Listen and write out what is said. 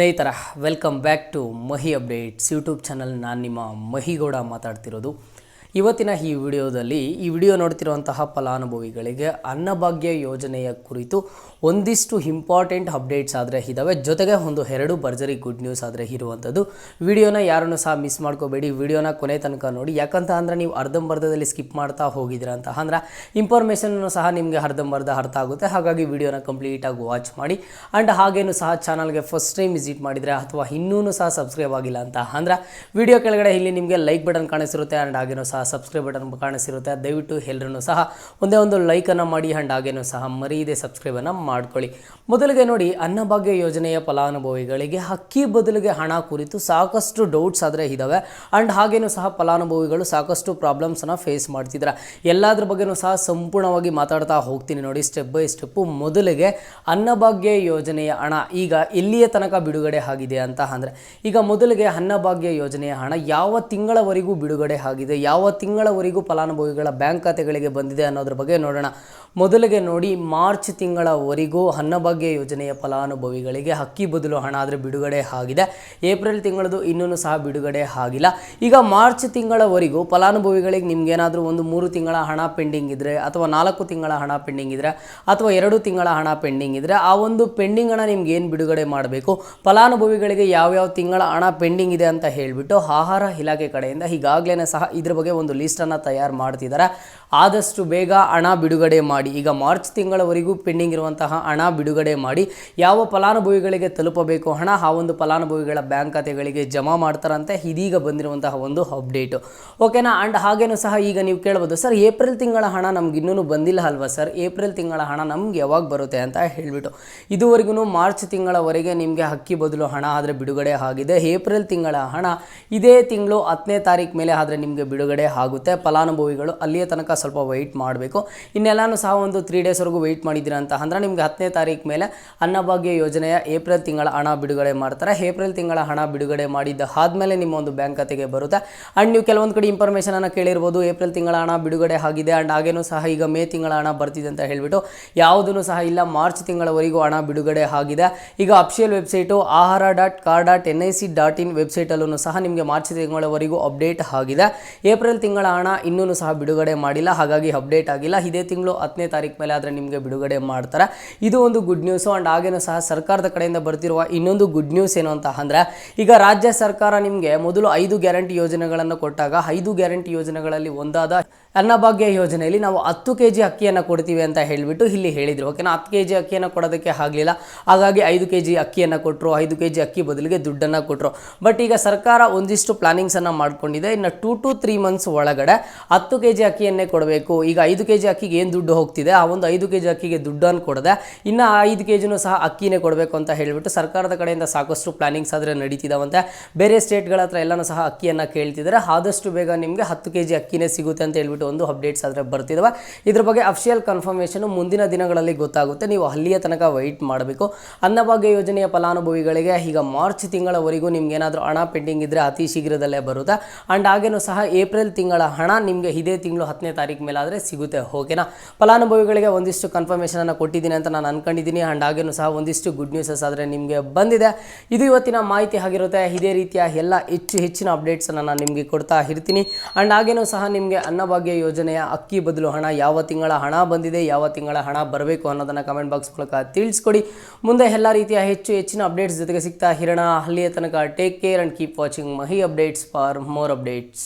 ಸ್ನೇಹಿತರ welcome back to Mahi updates YouTube channel. ನಾನು ನಿಮ್ಮ ಮಹಿಗೌಡ ಮಾತಾಡ್ತಿರೋದು. ಇವತ್ತಿನ ಈ ವಿಡಿಯೋ ನೋಡ್ತಿರುವಂತಹ ಫಲಾನುಭವಿಗಳಿಗೆ ಅನ್ನಭಾಗ್ಯ ಯೋಜನೆಯ ಕುರಿತು ಒಂದಿಷ್ಟು ಇಂಪಾರ್ಟೆಂಟ್ ಅಪ್ಡೇಟ್ಸ್ ಆದರೆ ಇದ್ದಾವೆ. ಜೊತೆಗೆ ಎರಡು ಭರ್ಜರಿ ಗುಡ್ ನ್ಯೂಸ್ ಆದರೆ ಇರುವಂಥದ್ದು. ವಿಡಿಯೋನ ಯಾರನ್ನು ಸಹ ಮಿಸ್ ಮಾಡ್ಕೋಬೇಡಿ, ವಿಡಿಯೋನ ಕೊನೆ ತನಕ ನೋಡಿ. ಯಾಕಂತ ಅಂದರೆ ನೀವು ಅರ್ಧಂಬರ್ಧದಲ್ಲಿ ಸ್ಕಿಪ್ ಮಾಡ್ತಾ ಹೋಗಿದ್ದೀರ ಅಂತ ಅಂದ್ರೆ ಇನ್ಫಾರ್ಮೇಷನ್ನು ಸಹ ನಿಮಗೆ ಅರ್ಧಂಬರ್ಧ ಅರ್ಥ ಆಗುತ್ತೆ. ಹಾಗಾಗಿ ವಿಡಿಯೋನ ಕಂಪ್ಲೀಟಾಗಿ ವಾಚ್ ಮಾಡಿ. ಆ್ಯಂಡ್ ಹಾಗೇನು ಸಹ ಚಾನಲ್ಗೆ ಫಸ್ಟ್ ಟೈಮ್ ವಿಸಿಟ್ ಮಾಡಿದರೆ ಅಥವಾ ಇನ್ನೂ ಸಹ ಸಬ್ಸ್ಕ್ರೈಬ್ ಆಗಿಲ್ಲ ಅಂತ ಅಂದ್ರೆ ವಿಡಿಯೋ ಕೆಳಗಡೆ ಇಲ್ಲಿ ನಿಮಗೆ ಲೈಕ್ ಬಟನ್ ಕಾಣಿಸಿರುತ್ತೆ. ಆ್ಯಂಡ್ ಹಾಗೇನು ಸಹ ಸಬ್ಸ್ಕ್ರೈಬ್ ಬಟನ್ ಕಾಣಿಸಿರುತ್ತೆ. ದಯವಿಟ್ಟು ಎಲ್ಲರೂ ಸಹ ಒಂದೇ ಲೈಕನ್ನು ಮಾಡಿ. ಆ್ಯಂಡ್ ಹಾಗೇನು ಸಹ ಮರೀದೆ ಸಬ್ಸ್ಕ್ರೈಬನ್ನು ಮಾಡ್ಕೊಳ್ಳಿ. ಮೊದಲಿಗೆ ನೋಡಿ, ಅನ್ನಭಾಗ್ಯ ಯೋಜನೆಯ ಫಲಾನುಭವಿಗಳಿಗೆ ಅಕ್ಕಿ ಬದಲಿಗೆ ಹಣ ಕುರಿತು ಸಾಕಷ್ಟು ಡೌಟ್ಸ್ ಆದರೆ ಇದ್ದಾವೆ. ಆ್ಯಂಡ್ ಹಾಗೇನು ಸಹ ಫಲಾನುಭವಿಗಳು ಸಾಕಷ್ಟು ಪ್ರಾಬ್ಲಮ್ಸನ್ನು ಫೇಸ್ ಮಾಡ್ತಿದ್ದಾರೆ. ಎಲ್ಲದ್ರ ಬಗ್ಗೆನೂ ಸಹ ಸಂಪೂರ್ಣವಾಗಿ ಮಾತಾಡ್ತಾ ಹೋಗ್ತೀನಿ ನೋಡಿ, ಸ್ಟೆಪ್ ಬೈ ಸ್ಟೆಪ್ಪು. ಮೊದಲಿಗೆ ಅನ್ನಭಾಗ್ಯ ಯೋಜನೆಯ ಹಣ ಈಗ ಎಲ್ಲಿಯ ತನಕ ಬಿಡುಗಡೆ ಆಗಿದೆ ಅಂತ ಅಂದರೆ, ಈಗ ಮೊದಲಿಗೆ ಅನ್ನಭಾಗ್ಯ ಯೋಜನೆಯ ಹಣ ಯಾವ ತಿಂಗಳವರೆಗೂ ಬಿಡುಗಡೆ ಆಗಿದೆ, ಯಾವ ತಿಂಗಳವರೆಗೂ ಫಲಾನುಭವಿಗಳ ಬ್ಯಾಂಕ್ ಖಾತೆಗಳಿಗೆ ಬಂದಿದೆ ಅನ್ನೋದ್ರ ಬಗ್ಗೆ ನೋಡೋಣ. ಮೊದಲಿಗೆ ನೋಡಿ, ಮಾರ್ಚ್ ತಿಂಗಳವರೆಗೂ ಅನ್ನಭಾಗ್ಯ ಯೋಜನೆಯ ಫಲಾನುಭವಿಗಳಿಗೆ ಅಕ್ಕಿ ಬದಲು ಹಣ ಆದರೆ ಬಿಡುಗಡೆ ಆಗಿದೆ. ಏಪ್ರಿಲ್ ತಿಂಗಳದು ಇನ್ನೂ ಸಹ ಬಿಡುಗಡೆ ಆಗಿಲ್ಲ. ಈಗ ಮಾರ್ಚ್ ತಿಂಗಳವರೆಗೂ ಫಲಾನುಭವಿಗಳಿಗೆ ನಿಮ್ಗೇನಾದರೂ ಒಂದು 3 ತಿಂಗಳ ಹಣ ಪೆಂಡಿಂಗ್ ಇದ್ದರೆ, ಅಥವಾ 4 ತಿಂಗಳ ಹಣ ಪೆಂಡಿಂಗ್ ಇದ್ದರೆ, ಅಥವಾ 2 ತಿಂಗಳ ಹಣ ಪೆಂಡಿಂಗ್ ಇದ್ದರೆ, ಆ ಒಂದು ಪೆಂಡಿಂಗ್ ಹಣ ನಿಮ್ಗೆ ಏನು ಬಿಡುಗಡೆ ಮಾಡಬೇಕು, ಫಲಾನುಭವಿಗಳಿಗೆ ಯಾವ್ಯಾವ ತಿಂಗಳ ಹಣ ಪೆಂಡಿಂಗ್ ಇದೆ ಅಂತ ಹೇಳಿಬಿಟ್ಟು ಆಹಾರ ಇಲಾಖೆ ಕಡೆಯಿಂದ ಈಗಾಗಲೇ ಸಹ ಇದ್ರ ಬಗ್ಗೆ ಒಂದು ಲಿಸ್ಟನ್ನು ತಯಾರು ಮಾಡ್ತಿದ್ದಾರೆ. ಆದಷ್ಟು ಬೇಗ ಹಣ ಬಿಡುಗಡೆ ಮಾಡಿ. ಈಗ ಮಾರ್ಚ್ ತಿಂಗಳವರೆಗೂ ಪೆಂಡಿಂಗ್ ಇರುವಂತಹ ಹಣ ಬಿಡುಗಡೆ ಮಾಡಿ. ಯಾವ ಫಲಾನುಭವಿಗಳಿಗೆ ತಲುಪಬೇಕು ಹಣ, ಆ ಒಂದು ಫಲಾನುಭವಿಗಳ ಬ್ಯಾಂಕ್ ಖಾತೆಗಳಿಗೆ ಜಮಾ ಮಾಡ್ತಾರಂತೆ. ಇದೀಗ ಬಂದಿರುವಂತಹ ಒಂದು ಅಪ್ಡೇಟು, ಓಕೆನಾ. ಆ್ಯಂಡ್ ಹಾಗೇನು ಸಹ ಈಗ ನೀವು ಕೇಳ್ಬೋದು, ಸರ್ ಏಪ್ರಿಲ್ ತಿಂಗಳ ಹಣ ನಮ್ಗೆ ಇನ್ನೂ ಬಂದಿಲ್ಲ ಅಲ್ವಾ ಸರ್, ಏಪ್ರಿಲ್ ತಿಂಗಳ ಹಣ ನಮ್ಗೆ ಯಾವಾಗ ಬರುತ್ತೆ ಅಂತ ಹೇಳಿಬಿಟ್ಟು. ಇದುವರೆಗೂ ಮಾರ್ಚ್ ತಿಂಗಳವರೆಗೆ ನಿಮಗೆ ಅಕ್ಕಿ ಬದಲು ಹಣ ಆದರೆ ಬಿಡುಗಡೆ ಆಗಿದೆ. ಏಪ್ರಿಲ್ ತಿಂಗಳ ಹಣ ಇದೇ ತಿಂಗಳು 10ನೇ ತಾರೀಕು ಮೇಲೆ ಆದರೆ ನಿಮಗೆ ಬಿಡುಗಡೆ ಆಗುತ್ತೆ. ಫಲಾನುಭವಿಗಳು ಅಲ್ಲಿಯ ತನಕ ಸ್ವಲ್ಪ ವೆಯ್ಟ್ ಮಾಡಬೇಕು. ಇನ್ನೆಲ್ಲನೂ ಸಹ ಒಂದು 3 ಡೇಸ್ವರೆಗೂ ವೆಯ್ಟ್ ಮಾಡಿದ್ದೀರ ಅಂತ ಅಂದ್ರೆ ನಿಮಗೆ 10ನೇ ತಾರೀಕು ಮೇಲೆ ಅನ್ನಭಾಗ್ಯ ಯೋಜನೆಯ ಏಪ್ರಿಲ್ ತಿಂಗಳ ಹಣ ಬಿಡುಗಡೆ ಮಾಡ್ತಾರೆ. ಏಪ್ರಿಲ್ ತಿಂಗಳ ಹಣ ಬಿಡುಗಡೆ ಮಾಡಿದ್ದ ಆದಮೇಲೆ ನಿಮ್ಮ ಒಂದು ಬ್ಯಾಂಕ್ ಖಾತೆಗೆ ಬರುತ್ತೆ. ಆ್ಯಂಡ್ ನೀವು ಕೆಲವೊಂದು ಕಡೆ ಇನ್ಫಾರ್ಮೇಷನನ್ನು ಕೇಳಿರ್ಬೋದು, ಏಪ್ರಿಲ್ ತಿಂಗಳ ಹಣ ಬಿಡುಗಡೆ ಆಗಿದೆ. ಆ್ಯಂಡ್ ಹಾಗೇನೂ ಸಹ ಈಗ ಮೇ ತಿಂಗಳ ಹಣ ಬರ್ತಿದೆ ಅಂತ ಹೇಳಿಬಿಟ್ಟು. ಯಾವುದೂ ಸಹ ಇಲ್ಲ, ಮಾರ್ಚ್ ತಿಂಗಳವರೆಗೂ ಹಣ ಬಿಡುಗಡೆ ಆಗಿದೆ. ಈಗ ಅಫಿಷಿಯಲ್ ವೆಬ್ಸೈಟು ahara.car.nic.in ವೆಬ್ಸೈಟಲ್ಲೂ ಸಹ ನಿಮಗೆ ಮಾರ್ಚ್ ತಿಂಗಳವರೆಗೂ ಅಪ್ಡೇಟ್ ಆಗಿದೆ. ಏಪ್ರಿಲ್ ತಿಂಗಳ ಹಣ ಇನ್ನೂ ಸಹ ಬಿಡುಗಡೆ ಮಾಡಿಲ್ಲ, ಹಾಗಾಗಿ ಅಪ್ಡೇಟ್ ಆಗಿಲ್ಲ. ಇದೇ ತಿಂಗಳು 10ನೇ ತಾರೀಕು ಮೇಲೆ ಆದರೆ ನಿಮಗೆ ಬಿಡುಗಡೆ ಮಾಡ್ತಾರೆ. ಇದು ಒಂದು ಗುಡ್ ನ್ಯೂಸು. ಆ್ಯಂಡ್ ಹಾಗೇನೂ ಸಹ ಸರ್ಕಾರದ ಕಡೆಯಿಂದ ಬರ್ತಿರುವ ಇನ್ನೊಂದು ಗುಡ್ ನ್ಯೂಸ್ ಏನು ಅಂತ ಅಂದರೆ, ಈಗ ರಾಜ್ಯ ಸರ್ಕಾರ ನಿಮಗೆ ಮೊದಲು 5 ಗ್ಯಾರಂಟಿ ಯೋಜನೆಗಳನ್ನು ಕೊಟ್ಟಾಗ 5 ಗ್ಯಾರಂಟಿ ಯೋಜನೆಗಳಲ್ಲಿ ಒಂದಾದ ಅನ್ನಭಾಗ್ಯ ಯೋಜನೆಯಲ್ಲಿ ನಾವು 10 kg ಅಕ್ಕಿಯನ್ನು ಕೊಡ್ತೀವಿ ಅಂತ ಹೇಳಿಬಿಟ್ಟು ಇಲ್ಲಿ ಹೇಳಿದರು, ಓಕೆನಾ. 10 kg ಅಕ್ಕಿಯನ್ನು ಕೊಡೋದಕ್ಕೆ ಆಗಲಿಲ್ಲ, ಹಾಗಾಗಿ 5 kg ಅಕ್ಕಿಯನ್ನು ಕೊಟ್ಟರು. 5 kg ಅಕ್ಕಿ ಬದಲಿಗೆ ದುಡ್ಡನ್ನು ಕೊಟ್ಟರು. ಬಟ್ ಈಗ ಸರ್ಕಾರ ಒಂದಿಷ್ಟು ಪ್ಲಾನಿಂಗ್ಸನ್ನು ಮಾಡ್ಕೊಂಡಿದೆ. ಇನ್ನು 2 to 3 ಮಂತ್ಸ್ ಒಳಗಡೆ 10 kg ಅಕ್ಕಿಯನ್ನೇ ಕೊಡಬೇಕು. ಈಗ 5 kg ಅಕ್ಕಿಗೆ ಏನು ದುಡ್ಡು ಹೋಗ್ತಿದೆ, ಆ ಒಂದು 5 kg ಅಕ್ಕಿಗೆ ದುಡ್ಡನ್ನು ಕೊಡದೆ ಇನ್ನು 5 kgನೂ ಸಹ ಅಕ್ಕಿನೇ ಕೊಡಬೇಕು ಅಂತ ಹೇಳಿಬಿಟ್ಟು ಸರ್ಕಾರದ ಕಡೆಯಿಂದ ಸಾಕಷ್ಟು ಪ್ಲಾನಿಂಗ್ಸ್ ಆದರೆ ನಡೀತಿದ್ದಾವಂತೆ. ಬೇರೆ ಸ್ಟೇಟ್ಗಳ ಹತ್ರ ಎಲ್ಲನೂ ಸಹ ಅಕ್ಕಿಯನ್ನು ಕೇಳ್ತಿದ್ದಾರೆ. ಆದಷ್ಟು ಬೇಗ ನಿಮಗೆ 10 kg ಅಕ್ಕಿನೇ ಸಿಗುತ್ತೆ ಅಂತ ಹೇಳ್ಬಿಟ್ಟು ಒಂದು ಅಪ್ಡೇಟ್ಸ್ ಆದರೆ ಬರ್ತಿದ್ದಾವೆ. ಇದ್ರ ಬಗ್ಗೆ ಅಫಿಷಿಯಲ್ ಕನ್ಫರ್ಮೇಷನ್ ಮುಂದಿನ ದಿನಗಳಲ್ಲಿ ಗೊತ್ತಾಗುತ್ತೆ. ನೀವು ಅಲ್ಲಿಯ ತನಕ ವೆಯ್ಟ್ ಮಾಡಬೇಕು. ಅನ್ನಭಾಗ್ಯ ಯೋಜನೆಯ ಫಲಾನುಭವಿಗಳಿಗೆ ಈಗ ಮಾರ್ಚ್ ತಿಂಗಳವರೆಗೂ ನಿಮ್ಗೆ ಏನಾದರೂ ಹಣ ಪೆಂಡಿಂಗ್ ಇದ್ದರೆ ಅತಿ ಶೀಘ್ರದಲ್ಲೇ ಬರುತ್ತೆ. ಆ್ಯಂಡ್ ಹಾಗೇನೂ ಸಹ ಏಪ್ರಿಲ್ ತಿಂಗಳ ಹಣ ನಿಮಗೆ ಇದೇ ತಿಂಗಳು 10ನೇ ತಾರೀಕು ಮೇಲೆ ಆದರೆ ಸಿಗುತ್ತೆ, ಓಕೆನಾ. ಫಲಾನುಭವಿಗಳಿಗೆ ಒಂದಿಷ್ಟು ಕನ್ಫರ್ಮೇಷನನ್ನು ಕೊಟ್ಟಿದ್ದೀನಿ ಅಂತ ನಾನು ಅನ್ಕೊಂಡಿದ್ದೀನಿ. ಆ್ಯಂಡ್ ಹಾಗೇನೂ ಸಹ ಒಂದಿಷ್ಟು ಗುಡ್ ನ್ಯೂಸಸ್ ಆದರೆ ನಿಮಗೆ ಬಂದಿದೆ. ಇದು ಇವತ್ತಿನ ಮಾಹಿತಿ ಆಗಿರುತ್ತೆ. ಇದೇ ರೀತಿಯ ಎಲ್ಲ ಹೆಚ್ಚಿನ ಅಪ್ಡೇಟ್ಸನ್ನು ನಾನು ನಿಮಗೆ ಕೊಡ್ತಾ ಇರ್ತೀನಿ. ಆ್ಯಂಡ್ ಹಾಗೇನೂ ಸಹ ನಿಮಗೆ ಅನ್ನಭಾಗ್ಯ ಯೋಜನೆಯ ಅಕ್ಕಿ ಬದಲು ಹಣ ಯಾವ ತಿಂಗಳ ಹಣ ಬಂದಿದೆ, ಯಾವ ತಿಂಗಳ ಹಣ ಬರಬೇಕು ಅನ್ನೋದನ್ನು ಕಮೆಂಟ್ ಬಾಕ್ಸ್ ಮೂಲಕ ತಿಳಿಸ್ಕೊಡಿ. ಮುಂದೆ ಎಲ್ಲ ರೀತಿಯ ಹೆಚ್ಚಿನ ಅಪ್ಡೇಟ್ಸ್ ಜೊತೆಗೆ ಸಿಗ್ತಾ ಇರೋಣ. ಅಲ್ಲಿಯ ತನಕ take care and keep watching Mahi updates for more updates.